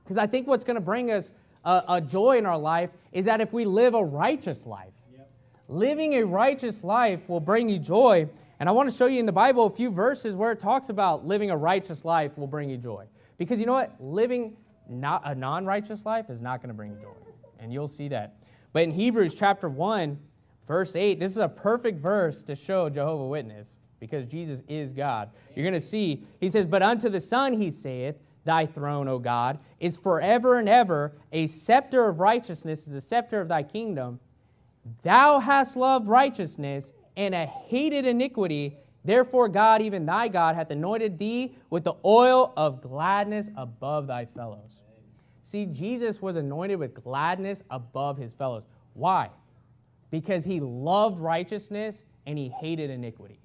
Because I think what's going to bring us a joy in our life is that if we live a righteous life. Yep. Living a righteous life will bring you joy. And I want to show you in the Bible a few verses where it talks about living a righteous life will bring you joy. Because you know what? Living not a non-righteous life is not going to bring you joy. And you'll see that. But in Hebrews chapter 1, verse 8, this is a perfect verse to show Jehovah's Witness. Because Jesus is God. You're going to see, he says, but unto the Son he saith, thy throne, O God, is forever and ever. A scepter of righteousness is the scepter of thy kingdom. Thou hast loved righteousness and hated iniquity. Therefore God, even thy God, hath anointed thee with the oil of gladness above thy fellows. See, Jesus was anointed with gladness above his fellows. Why? Because he loved righteousness and he hated iniquity.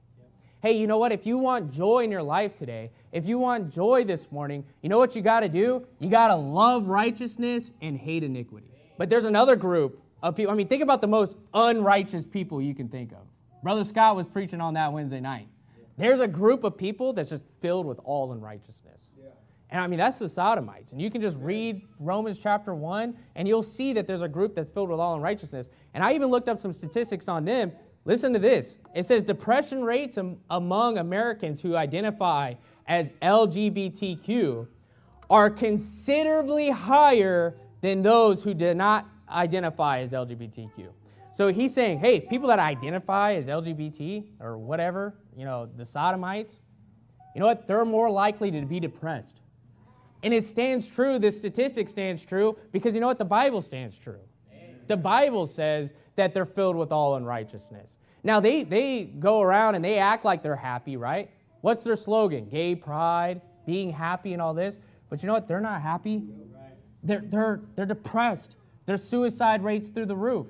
Hey, you know what? If you want joy in your life today, if you want joy this morning, you know what you got to do? You got to love righteousness and hate iniquity. But there's another group of people. I mean, think about the most unrighteous people you can think of. Brother Scott was preaching on that Wednesday night. There's a group of people that's just filled with all unrighteousness. And I mean, that's the Sodomites. And you can just read Romans chapter 1, and you'll see that there's a group that's filled with all unrighteousness. And I even looked up some statistics on them. Listen to this. It says depression rates among Americans who identify as LGBTQ are considerably higher than those who do not identify as LGBTQ. So he's saying, hey, people that identify as LGBT or whatever, you know, the Sodomites, you know what? They're more likely to be depressed. And it stands true, this statistic stands true, because you know what? The Bible stands true. The Bible says that they're filled with all unrighteousness. Now, they go around and they act like they're happy, right? What's their slogan? Gay pride, being happy and all this. But you know what? They're not happy. They're depressed. Their suicide rates through the roof.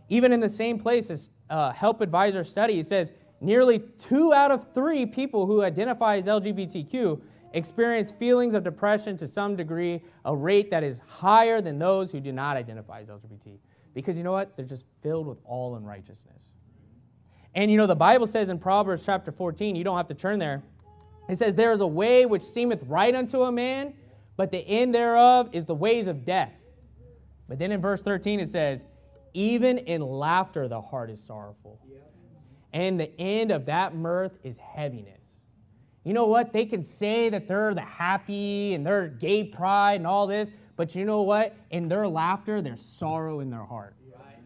Even in the same place as Help Advisor study, it says nearly 2 out of 3 people who identify as LGBTQ experience feelings of depression to some degree, a rate that is higher than those who do not identify as LGBT. Because you know what? They're just filled with all unrighteousness. And you know, the Bible says in Proverbs chapter 14, you don't have to turn there. It says, there is a way which seemeth right unto a man, but the end thereof is the ways of death. But then in verse 13 it says, even in laughter the heart is sorrowful. And the end of that mirth is heaviness. You know what? They can say that they're the happy and they're gay pride and all this, but you know what? In their laughter, there's sorrow in their heart. Right.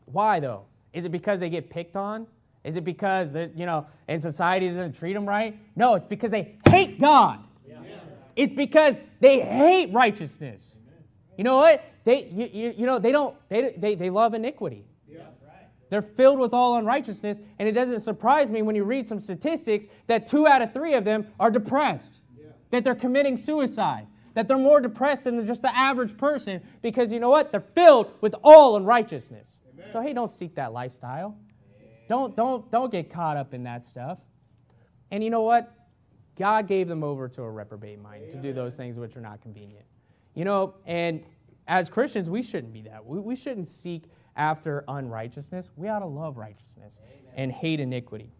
Why, though? Is it because they get picked on? Is it because, you know, and society doesn't treat them right? No, it's because they hate God. Yeah. It's because they hate righteousness. Amen. You know what? They love iniquity. Yeah. They're filled with all unrighteousness, and it doesn't surprise me when you read some statistics that 2 out of 3 of them are depressed, that they're committing suicide, that they're more depressed than just the average person because, you know what? They're filled with all unrighteousness. Amen. So, hey, don't seek that lifestyle. Don't get caught up in that stuff. And you know what? God gave them over to a reprobate mind to do those things which are not convenient. You know, and as Christians, we shouldn't be that. We shouldn't seek after unrighteousness. We ought to love righteousness and hate iniquity.